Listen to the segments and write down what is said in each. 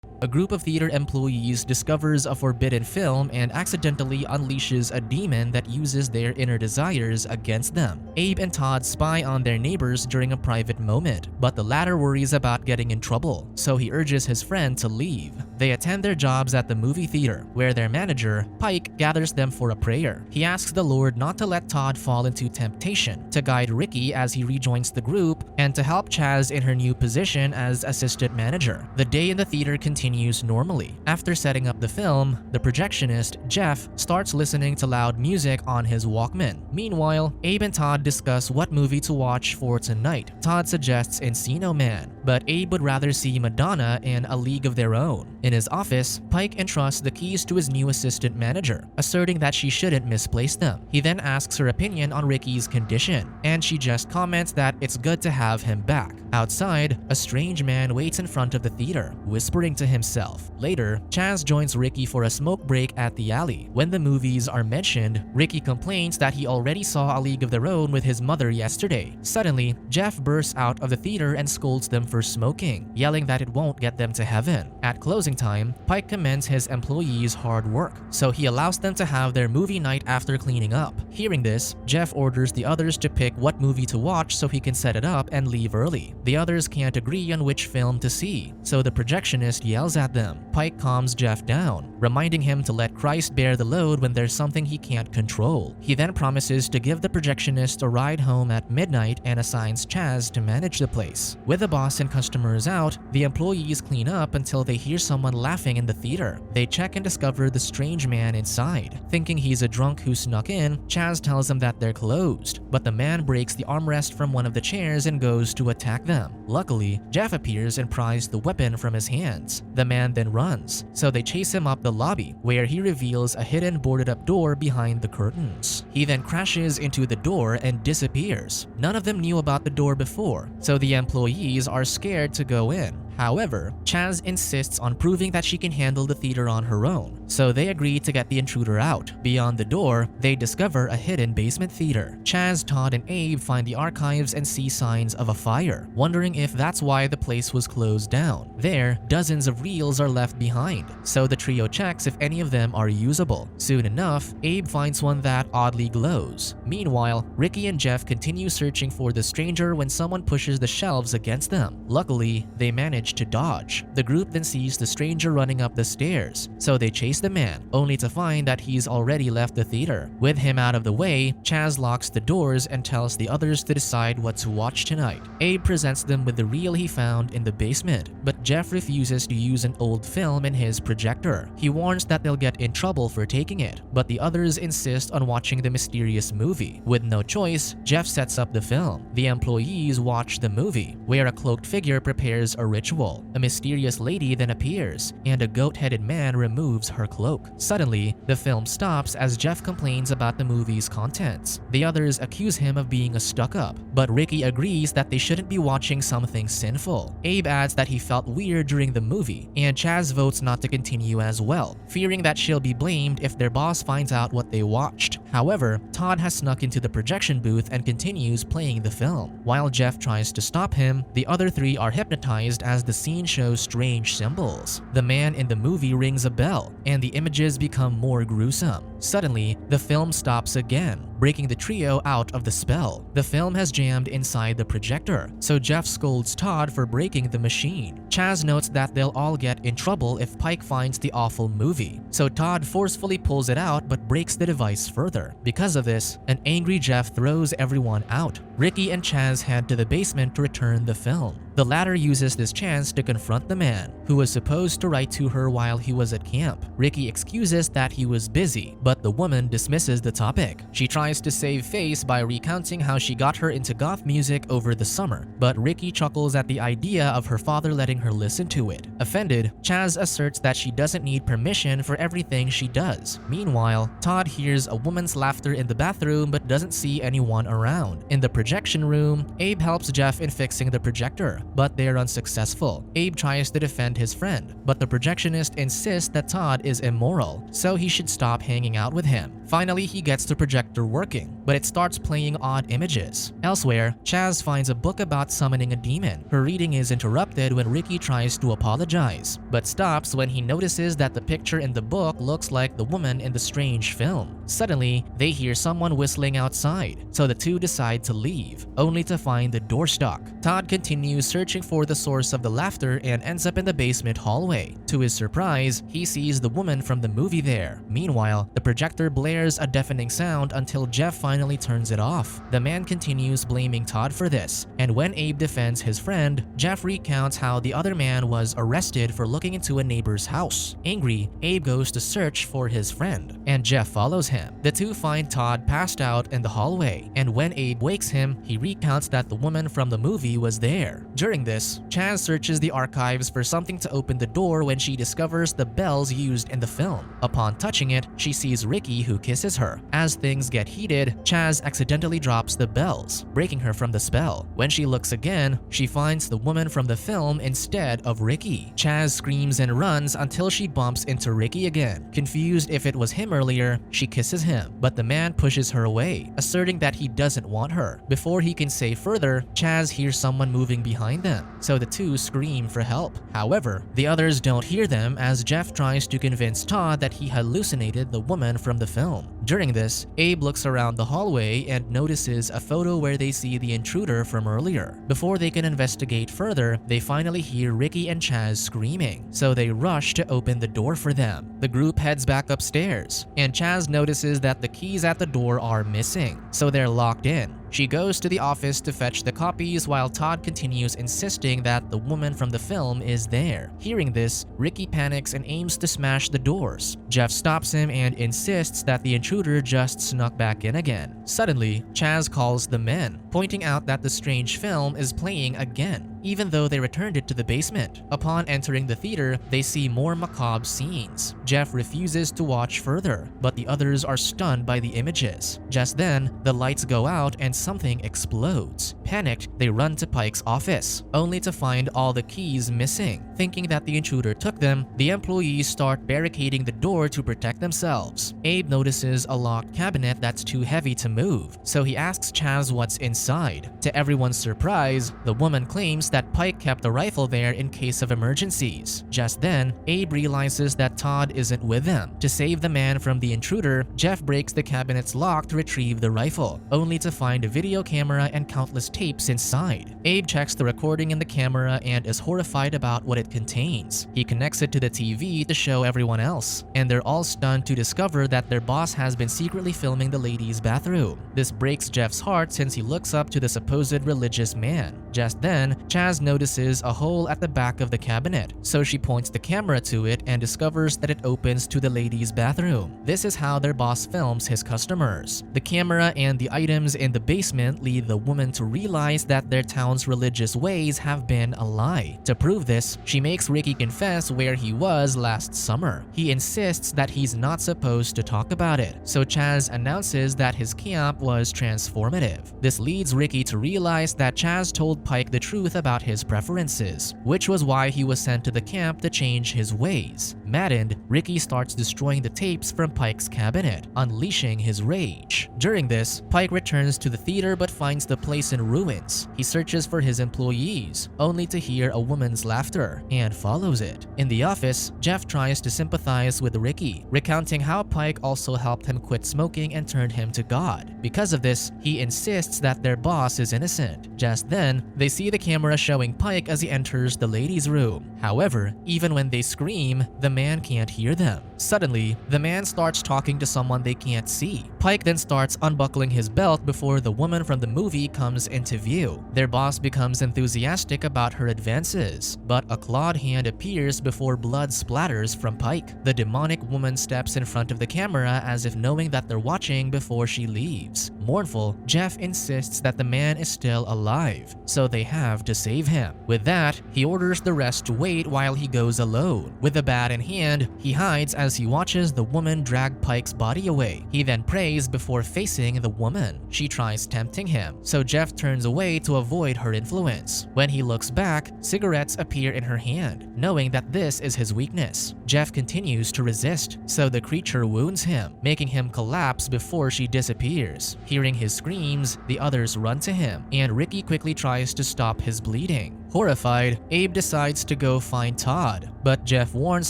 A group of theater employees discovers a forbidden film and accidentally unleashes a demon that uses their inner desires against them. Abe and Todd spy on their neighbors during a private moment, but the latter worries about getting in trouble, so he urges his friend to leave. They attend their jobs at the movie theater, where their manager, Pike, gathers them for a prayer. He asks the Lord not to let Todd fall into temptation, to guide Ricky as he rejoins the group, and to help Chaz in her new position as assistant manager. The day in the theater continues normally. After setting up the film, the projectionist, Jeff, starts listening to loud music on his Walkman. Meanwhile, Abe and Todd discuss what movie to watch for tonight. Todd suggests Encino Man, but Abe would rather see Madonna in A League of Their Own. In his office, Pike entrusts the keys to his new assistant manager, asserting that she shouldn't misplace them. He then asks her opinion on Ricky's condition, and she just comments that it's good to have him back. Outside, a strange man waits in front of the theater, whispering to himself. Later, Chaz joins Ricky for a smoke break at the alley. When the movies are mentioned, Ricky complains that he already saw A League of Their Own with his mother yesterday. Suddenly, Jeff bursts out of the theater and scolds them for smoking, yelling that it won't get them to heaven. At closing time, Pike commends his employees' hard work, so he allows them to have their movie night after cleaning up. Hearing this, Jeff orders the others to pick what movie to watch so he can set it up and leave early. The others can't agree on which film to see, so the projectionist yells at them. Pike calms Jeff down, reminding him to let Christ bear the load when there's something he can't control. He then promises to give the projectionist a ride home at midnight and assigns Chaz to manage the place. With the boss and customers out, the employees clean up until they hear someone laughing in the theater. They check and discover the strange man inside. Thinking he's a drunk who snuck in, Chaz tells him that they're closed, but the man breaks the armrest from one of the chairs and goes to attack them. Luckily, Jeff appears and pries the weapon from his hands. The man then runs, so they chase him up the lobby, where he reveals a hidden boarded-up door behind the curtains. He then crashes into the door and disappears. None of them knew about the door before, so the employees are scared to go in. However, Chaz insists on proving that she can handle the theater on her own, so they agree to get the intruder out. Beyond the door, they discover a hidden basement theater. Chaz, Todd, and Abe find the archives and see signs of a fire, wondering if that's why the place was closed down. There, dozens of reels are left behind, so the trio checks if any of them are usable. Soon enough, Abe finds one that oddly glows. Meanwhile, Ricky and Jeff continue searching for the stranger when someone pushes the shelves against them. Luckily, they manage to dodge. The group then sees the stranger running up the stairs, so they chase the man, only to find that he's already left the theater. With him out of the way, Chaz locks the doors and tells the others to decide what to watch tonight. Abe presents them with the reel he found in the basement, but Jeff refuses to use an old film in his projector. He warns that they'll get in trouble for taking it, but the others insist on watching the mysterious movie. With no choice, Jeff sets up the film. The employees watch the movie, where a cloaked figure prepares a ritual. A mysterious lady then appears, and a goat-headed man removes her cloak. Suddenly, the film stops as Jeff complains about the movie's contents. The others accuse him of being a stuck-up, but Ricky agrees that they shouldn't be watching something sinful. Abe adds that he felt weird during the movie, and Chaz votes not to continue as well, fearing that she'll be blamed if their boss finds out what they watched. However, Todd has snuck into the projection booth and continues playing the film. While Jeff tries to stop him, the other three are hypnotized as the scene shows strange symbols. The man in the movie rings a bell, and the images become more gruesome. Suddenly, the film stops again, breaking the trio out of the spell. The film has jammed inside the projector, so Jeff scolds Todd for breaking the machine. Chaz notes that they'll all get in trouble if Pike finds the awful movie, so Todd forcefully pulls it out but breaks the device further. Because of this, an angry Jeff throws everyone out. Ricky and Chaz head to the basement to return the film. The latter uses this chance to confront the man, who was supposed to write to her while he was at camp. Ricky excuses that he was busy, but the woman dismisses the topic. She tries to save face by recounting how she got her into goth music over the summer, but Ricky chuckles at the idea of her father letting her listen to it. Offended, Chaz asserts that she doesn't need permission for everything she does. Meanwhile, Todd hears a woman's laughter in the bathroom but doesn't see anyone around. In the projection room, Abe helps Jeff in fixing the projector, but they're unsuccessful. Abe tries to defend his friend, but the projectionist insists that Todd is immoral, so he should stop hanging out with him. Finally, he gets the projector working, but it starts playing odd images. Elsewhere, Chaz finds a book about summoning a demon. Her reading is interrupted when Ricky tries to apologize, but stops when he notices that the picture in the book looks like the woman in the strange film. Suddenly, they hear someone whistling outside, so the two decide to leave, only to find the door stuck. Todd continues searching for the source of the laughter and ends up in the basement hallway. To his surprise, he sees the woman from the movie there. Meanwhile, the projector blares a deafening sound until Jeff finally turns it off. The man continues blaming Todd for this, and when Abe defends his friend, Jeff recounts how the other man was arrested for looking into a neighbor's house. Angry, Abe goes to search for his friend, and Jeff follows him. The two find Todd passed out in the hallway, and when Abe wakes him, he recounts that the woman from the movie was there. During this, Chaz searches the archives for something to open the door when she discovers the bells used in the film. Upon touching it, she sees Ricky, who kisses her. As things get heated, Chaz accidentally drops the bells, breaking her from the spell. When she looks again, she finds the woman from the film instead of Ricky. Chaz screams and runs until she bumps into Ricky again. Confused if it was him earlier, she kisses him, but the man pushes her away, asserting that he doesn't want her. Before he can say further, Chaz hears someone moving behind them, so the two scream for help. However, the others don't hear them as Jeff tries to convince Todd that he hallucinated the woman from the film. During this, Abe looks around the hallway and notices a photo where they see the intruder from earlier. Before they can investigate further, they finally hear Ricky and Chaz screaming, so they rush to open the door for them. The group heads back upstairs, and Chaz notices that the keys at the door are missing, so they're locked in. She goes to the office to fetch the copies while Todd continues insisting that the woman from the film is there. Hearing this, Ricky panics and aims to smash the doors. Jeff stops him and insists that the intruder just snuck back in again. Suddenly, Chaz calls the men, pointing out that the strange film is playing again, even though they returned it to the basement. Upon entering the theater, they see more macabre scenes. Jeff refuses to watch further, but the others are stunned by the images. Just then, the lights go out and something explodes. Panicked, they run to Pike's office, only to find all the keys missing. Thinking that the intruder took them, the employees start barricading the door to protect themselves. Abe notices a locked cabinet that's too heavy to move, so he asks Chaz what's inside. To everyone's surprise, the woman claims that Pike kept a rifle there in case of emergencies. Just then, Abe realizes that Todd isn't with them. To save the man from the intruder, Jeff breaks the cabinet's lock to retrieve the rifle, only to find a video camera and countless tapes inside. Abe checks the recording in the camera and is horrified about what it contains. He connects it to the TV to show everyone else, and they're all stunned to discover that their boss has been secretly filming the ladies' bathroom. This breaks Jeff's heart since he looks up to the supposed religious man. Just then, Chaz notices a hole at the back of the cabinet, so she points the camera to it and discovers that it opens to the ladies' bathroom. This is how their boss films his customers. The camera and the items in the basement lead the woman to realize that their town's religious ways have been a lie. To prove this, she makes Ricky confess where he was last summer. He insists that he's not supposed to talk about it, so Chaz announces that his camp was transformative. This leads Ricky to realize that Chaz told Pike the truth about his preferences, which was why he was sent to the camp to change his ways. Maddened, Ricky starts destroying the tapes from Pike's cabinet, unleashing his rage. During this, Pike returns to the theater but finds the place in ruins. He searches for his employees, only to hear a woman's laughter, and follows it. In the office, Jeff tries to sympathize with Ricky, recounting how Pike also helped him quit smoking and turned him to God. Because of this, he insists that their boss is innocent. Just then, they see the camera showing Pike as he enters the ladies' room. However, even when they scream, the man can't hear them. Suddenly, the man starts talking to someone they can't see. Pike then starts unbuckling his belt before the woman from the movie comes into view. Their boss becomes enthusiastic about her advances, but a clawed hand appears before blood splatters from Pike. The demonic woman steps in front of the camera as if knowing that they're watching before she leaves. Mournful, Jeff insists that the man is still alive, so they have to save him. With that, he orders the rest to wait while he goes alone. With the bat in hand, he hides as he watches the woman drag Pike's body away. He then prays days before facing the woman. She tries tempting him, so Jeff turns away to avoid her influence. When he looks back, cigarettes appear in her hand, knowing that this is his weakness. Jeff continues to resist, so the creature wounds him, making him collapse before she disappears. Hearing his screams, the others run to him, and Ricky quickly tries to stop his bleeding. Horrified, Abe decides to go find Todd, but Jeff warns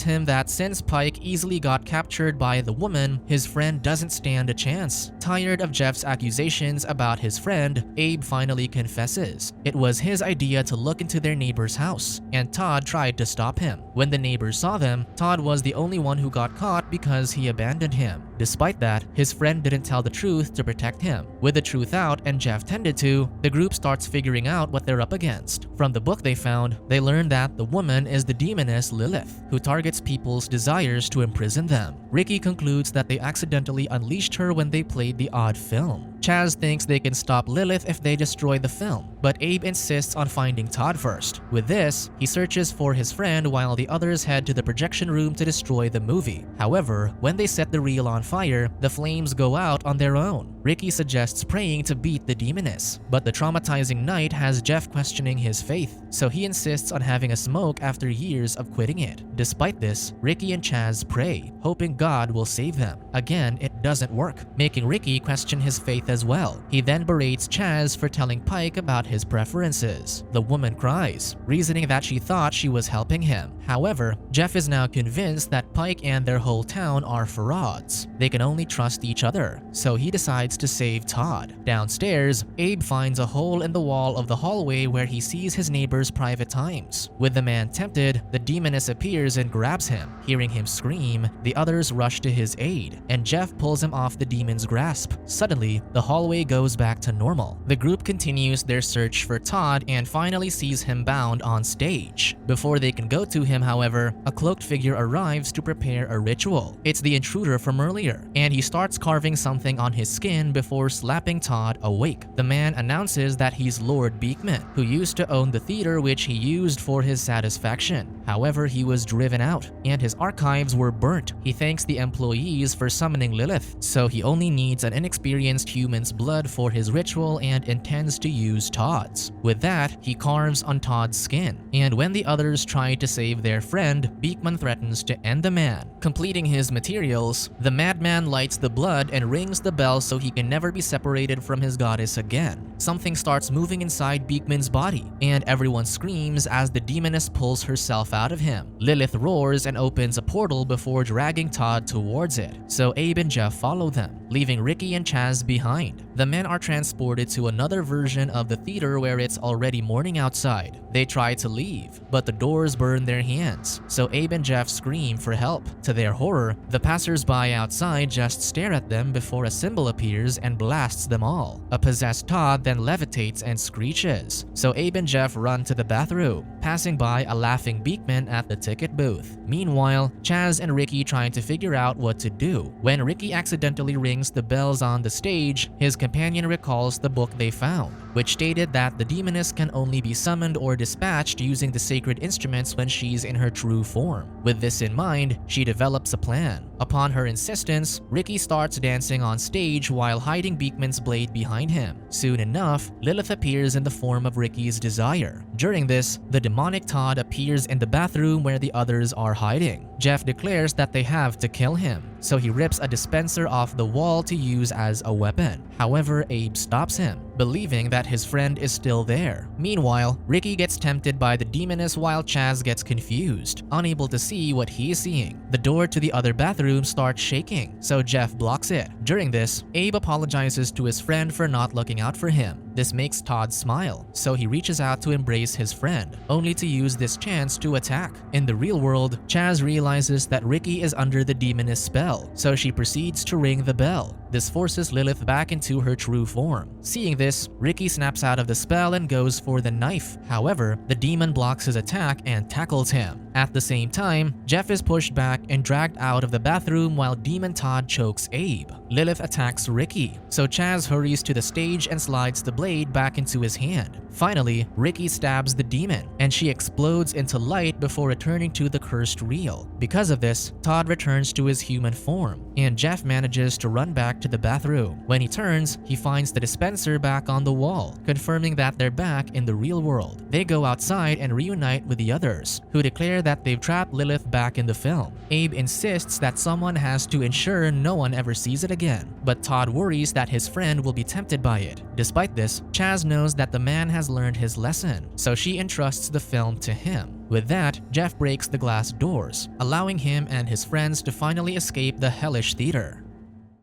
him that since Pike easily got captured by the woman, his friend doesn't stand a chance. Tired of Jeff's accusations about his friend, Abe finally confesses. It was his idea to look into their neighbor's house, and Todd tried to stop him. When the neighbors saw them, Todd was the only one who got caught because he abandoned him. Despite that, his friend didn't tell the truth to protect him. With the truth out and Jeff tended to, the group starts figuring out what they're up against. From the book they found, they learned that the woman is the demoness Lilith, who targets people's desires to imprison them. Ricky concludes that they accidentally unleashed her when they played the odd film. Chaz thinks they can stop Lilith if they destroy the film, but Abe insists on finding Todd first. With this, he searches for his friend while the others head to the projection room to destroy the movie. However, when they set the reel on fire, the flames go out on their own. Ricky suggests praying to beat the demoness, but the traumatizing night has Jeff questioning his faith, so he insists on having a smoke after years of quitting it. Despite this, Ricky and Chaz pray, hoping God will save them. Again, it doesn't work, making Ricky question his faith as well. He then berates Chaz for telling Pike about his preferences. The woman cries, reasoning that she thought she was helping him. However, Jeff is now convinced that Pike and their whole town are frauds. They can only trust each other, so he decides to save Todd. Downstairs, Abe finds a hole in the wall of the hallway where he sees his neighbor's private times. With the man tempted, the demoness appears and grabs him. Hearing him scream, the others rush to his aid, and Jeff pulls him off the demon's grasp. Suddenly, the hallway goes back to normal. The group continues their search for Todd and finally sees him bound on stage. Before they can go to him, however, a cloaked figure arrives to prepare a ritual. It's the intruder from earlier, and he starts carving something on his skin before slapping Todd awake. The man announces that he's Lord Beekman, who used to own the theater which he used for his satisfaction. However, he was driven out, and his archives were burnt. He thanks the employees for summoning Lilith, so he only needs an inexperienced human's blood for his ritual and intends to use Todd's. With that, he carves on Todd's skin, and when the others try to save their friend, Beekman threatens to end the man. Completing his materials, the madman lights the blood and rings the bell so he can never be separated from his goddess again. Something starts moving inside Beekman's body, and everyone screams as the demoness pulls herself out of him. Lilith roars and opens a portal before dragging Todd towards it, so Abe and Jeff follow them, leaving Ricky and Chaz behind. The men are transported to another version of the theater where it's already morning outside. They try to leave, but the doors burn their hands, so Abe and Jeff scream for help. To their horror, the passers-by outside just stare at them before a symbol appears and blasts them all. A possessed Todd then levitates and screeches, so Abe and Jeff run to the bathroom, passing by a laughing Beekman at the ticket booth. Meanwhile, Chaz and Ricky try to figure out what to do. When Ricky accidentally rings the bells on the stage, his companion recalls the book they found, which stated that the demoness can only be summoned or dispatched using the sacred instruments when she's in her true form. With this in mind, she develops a plan. Upon her insistence, Ricky starts dancing on stage while hiding Beekman's blade behind him. Soon enough, Lilith appears in the form of Ricky's desire. During this, the demonic Todd appears in the bathroom where the others are hiding. Jeff declares that they have to kill him, so he rips a dispenser off the wall to use as a weapon. However, Abe stops him, believing that his friend is still there. Meanwhile, Ricky gets tempted by the demoness while Chaz gets confused, unable to see what he is seeing. The door to the other bathroom starts shaking, so Jeff blocks it. During this, Abe apologizes to his friend for not looking out for him. This makes Todd smile, so he reaches out to embrace his friend, only to use this chance to attack. In the real world, Chaz realizes that Ricky is under the demoness spell, so she proceeds to ring the bell. This forces Lilith back into her true form. Seeing this, Ricky snaps out of the spell and goes for the knife. However, the demon blocks his attack and tackles him. At the same time, Jeff is pushed back and dragged out of the bathroom while Demon Todd chokes Abe. Lilith attacks Ricky, so Chaz hurries to the stage and slides the blade back into his hand. Finally, Ricky stabs the demon, and she explodes into light before returning to the cursed reel. Because of this, Todd returns to his human form, and Jeff manages to run back to the bathroom. When he turns, he finds the dispenser back on the wall, confirming that they're back in the real world. They go outside and reunite with the others, who declare that they've trapped Lilith back in the film. Abe insists that someone has to ensure no one ever sees it again, but Todd worries that his friend will be tempted by it. Despite this, Chaz knows that the man has learned his lesson, so she entrusts the film to him. With that, Jeff breaks the glass doors, allowing him and his friends to finally escape the hellish theater.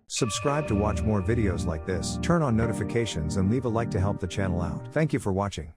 Subscribe to watch more videos like this, turn on notifications and leave a like to help the channel out. Thank you for watching.